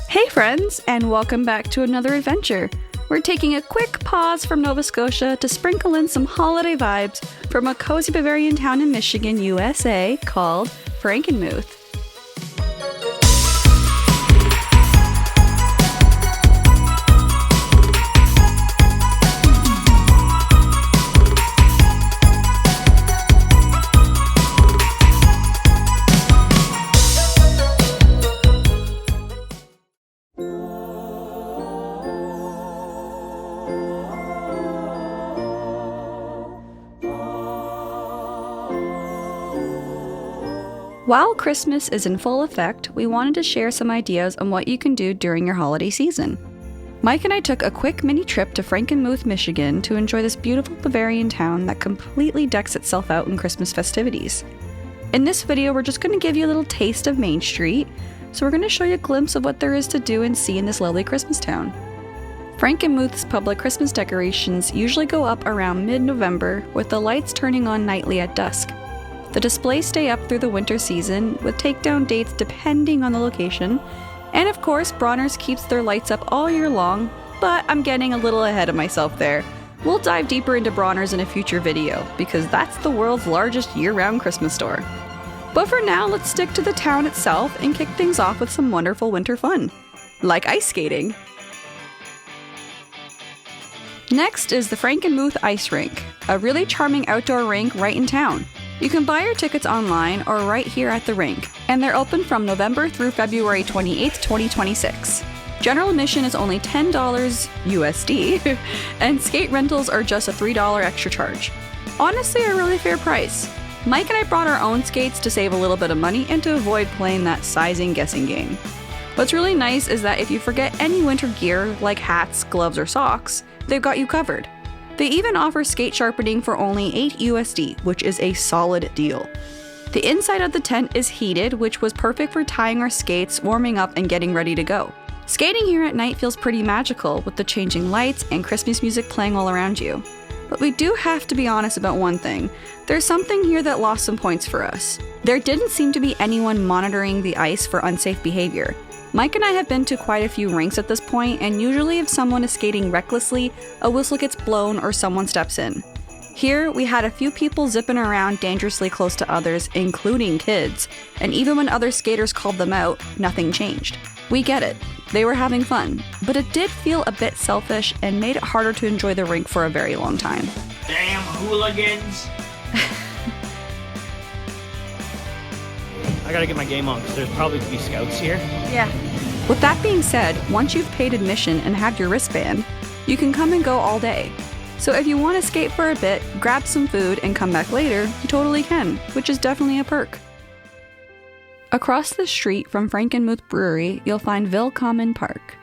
Hey friends, and welcome back to another adventure. We're taking a quick pause from Nova Scotia to sprinkle in some holiday vibes from a cozy Bavarian town in Michigan, USA called Frankenmuth. While Christmas is in full effect, we wanted to share some ideas on what you can do during your holiday season. Mike and I took a quick mini trip to Frankenmuth, Michigan to enjoy this beautiful Bavarian town that completely decks itself out in Christmas festivities. In this video, we're just going to give you a little taste of Main Street, so we're going to show you a glimpse of what there is to do and see in this lovely Christmas town. Frankenmuth's public Christmas decorations usually go up around mid-November, with the lights turning on nightly at dusk. The displays stay up through the winter season, with takedown dates depending on the location, and of course Bronner's keeps their lights up all year long, but I'm getting a little ahead of myself there. We'll dive deeper into Bronner's in a future video, because that's the world's largest year-round Christmas store. But for now, let's stick to the town itself and kick things off with some wonderful winter fun, like ice skating. Next is the Frankenmuth Ice Rink, a really charming outdoor rink right in town. You can buy your tickets online or right here at the rink, and they're open from November through February 28, 2026. General admission is only $10 USD, and skate rentals are just a $3 extra charge. Honestly, a really fair price. Mike and I brought our own skates to save a little bit of money and to avoid playing that sizing guessing game. What's really nice is that if you forget any winter gear like hats, gloves, or socks, they've got you covered. They even offer skate sharpening for only $8 USD, which is a solid deal. The inside of the tent is heated, which was perfect for tying our skates, warming up, and getting ready to go. Skating here at night feels pretty magical with the changing lights and Christmas music playing all around you. But we do have to be honest about one thing. There's something here that lost some points for us. There didn't seem to be anyone monitoring the ice for unsafe behavior. Mike and I have been to quite a few rinks at this point, and usually if someone is skating recklessly, a whistle gets blown or someone steps in. Here, we had a few people zipping around dangerously close to others, including kids, and even when other skaters called them out, nothing changed. We get it, they were having fun, but it did feel a bit selfish and made it harder to enjoy the rink for a very long time. Damn hooligans! I gotta get my game on because there's probably to be scouts here. Yeah. With that being said, once you've paid admission and have your wristband, you can come and go all day. So if you want to skate for a bit, grab some food, and come back later, you totally can, which is definitely a perk. Across the street from Frankenmuth Brewery, you'll find Willkommen Park.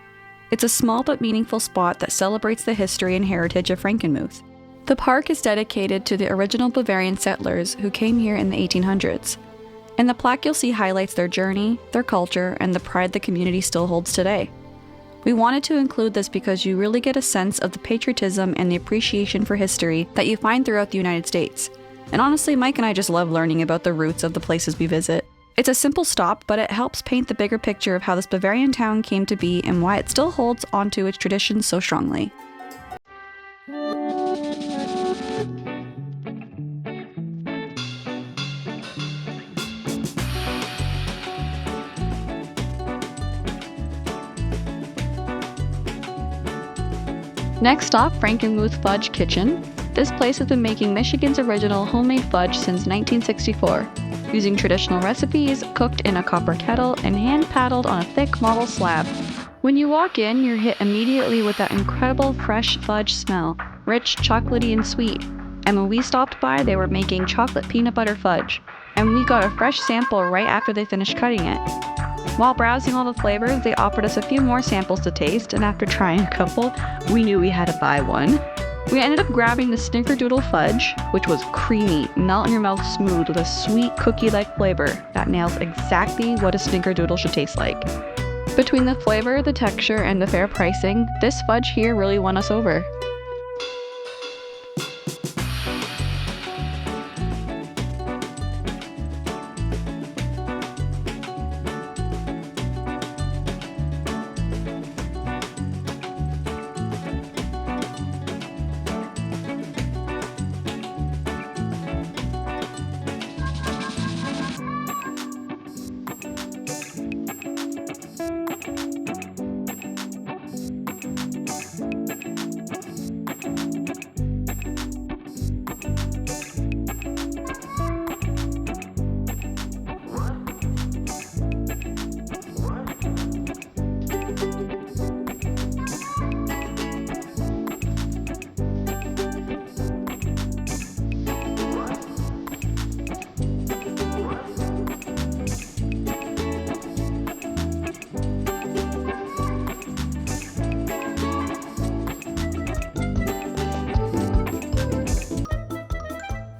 It's a small but meaningful spot that celebrates the history and heritage of Frankenmuth. The park is dedicated to the original Bavarian settlers who came here in the 1800s. And the plaque you'll see highlights their journey, their culture, and the pride the community still holds today. We wanted to include this because you really get a sense of the patriotism and the appreciation for history that you find throughout the United States. And honestly, Mike and I just love learning about the roots of the places we visit. It's a simple stop, but it helps paint the bigger picture of how this Bavarian town came to be and why it still holds onto its traditions so strongly. Next stop, Frankenmuth Fudge Kitchen. This place has been making Michigan's original homemade fudge since 1964, using traditional recipes, cooked in a copper kettle, and hand-paddled on a thick marble slab. When you walk in, you're hit immediately with that incredible fresh fudge smell, rich, chocolatey, and sweet. And when we stopped by, they were making chocolate peanut butter fudge, and we got a fresh sample right after they finished cutting it. While browsing all the flavors, they offered us a few more samples to taste, and after trying a couple, we knew we had to buy one. We ended up grabbing the Snickerdoodle Fudge, which was creamy, melt-in-your-mouth smooth with a sweet cookie-like flavor that nails exactly what a Snickerdoodle should taste like. Between the flavor, the texture, and the fair pricing, this fudge here really won us over.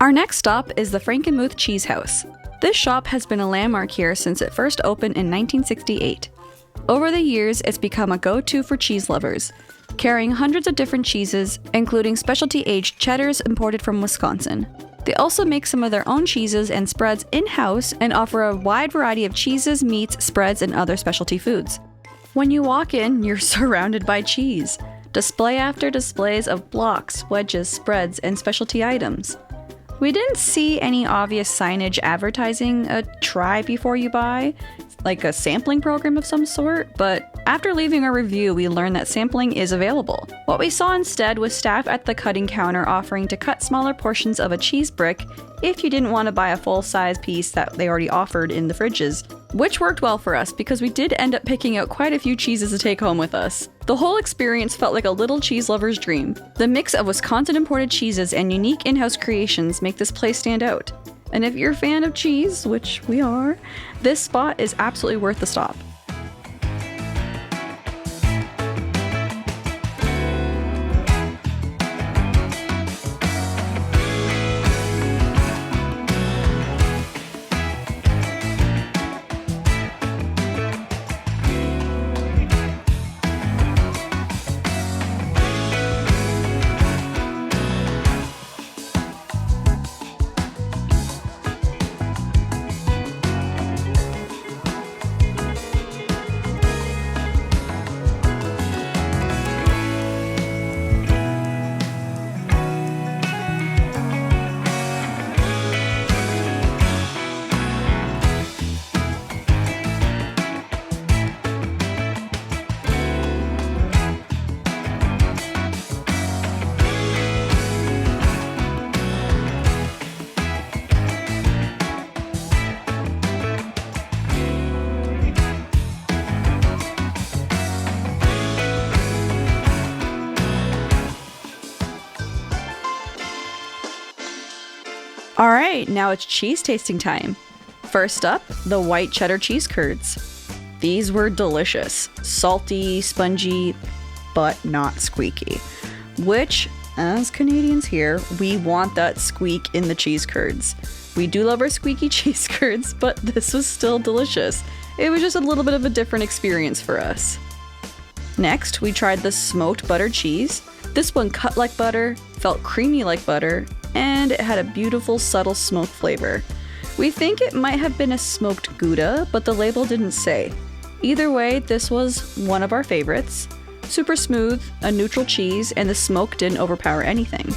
Our next stop is the Frankenmuth Cheese Haus. This shop has been a landmark here since it first opened in 1968. Over the years, it's become a go-to for cheese lovers, carrying hundreds of different cheeses, including specialty-aged cheddars imported from Wisconsin. They also make some of their own cheeses and spreads in-house and offer a wide variety of cheeses, meats, spreads, and other specialty foods. When you walk in, you're surrounded by cheese. Display after displays of blocks, wedges, spreads, and specialty items. We didn't see any obvious signage advertising a try before you buy, like a sampling program of some sort, but after leaving our review, we learned that sampling is available. What we saw instead was staff at the cutting counter offering to cut smaller portions of a cheese brick if you didn't want to buy a full-size piece that they already offered in the fridges, which worked well for us because we did end up picking out quite a few cheeses to take home with us. The whole experience felt like a little cheese lover's dream. The mix of Wisconsin imported cheeses and unique in-house creations make this place stand out. And if you're a fan of cheese, which we are, this spot is absolutely worth the stop. Alright, now it's cheese tasting time. First up, the white cheddar cheese curds. These were delicious. Salty, spongy, but not squeaky. Which, as Canadians here, we want that squeak in the cheese curds. We do love our squeaky cheese curds, but this was still delicious. It was just a little bit of a different experience for us. Next, we tried the smoked butter cheese. This one cut like butter, felt creamy like butter, and it had a beautiful subtle smoke flavor. We think it might have been a smoked Gouda, but the label didn't say. Either way, this was one of our favorites. Super smooth, a neutral cheese, and the smoke didn't overpower anything.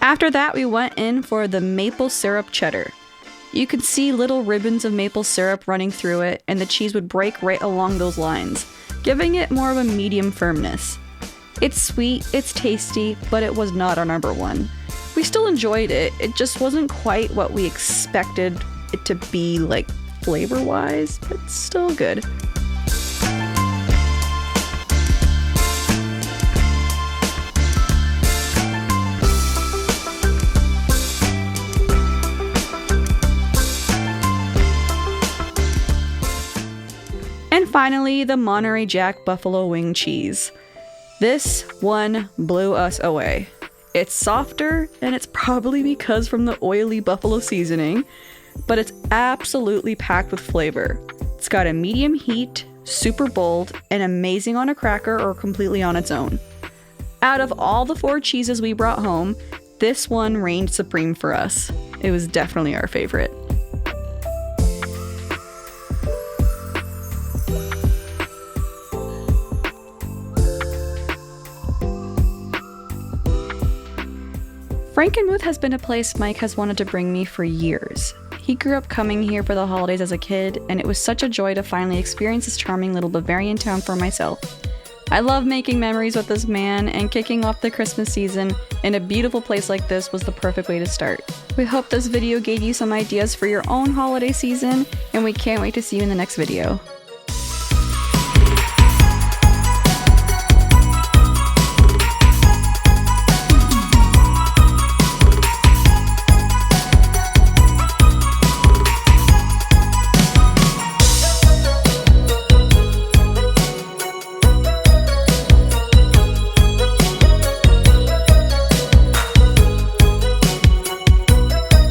After that, we went in for the maple syrup cheddar. You could see little ribbons of maple syrup running through it, and the cheese would break right along those lines, giving it more of a medium firmness. It's sweet, it's tasty, but it was not our number one. We still enjoyed it, it just wasn't quite what we expected it to be, like, flavor-wise, but still good. And finally, the Monterey Jack Buffalo Wing Cheese. This one blew us away. It's softer, and it's probably because from the oily buffalo seasoning, but it's absolutely packed with flavor. It's got a medium heat, super bold, and amazing on a cracker or completely on its own. Out of all the 4 cheeses we brought home, this one reigned supreme for us. It was definitely our favorite. Frankenmuth has been a place Mike has wanted to bring me for years. He grew up coming here for the holidays as a kid, and it was such a joy to finally experience this charming little Bavarian town for myself. I love making memories with this man, and kicking off the Christmas season in a beautiful place like this was the perfect way to start. We hope this video gave you some ideas for your own holiday season, and we can't wait to see you in the next video.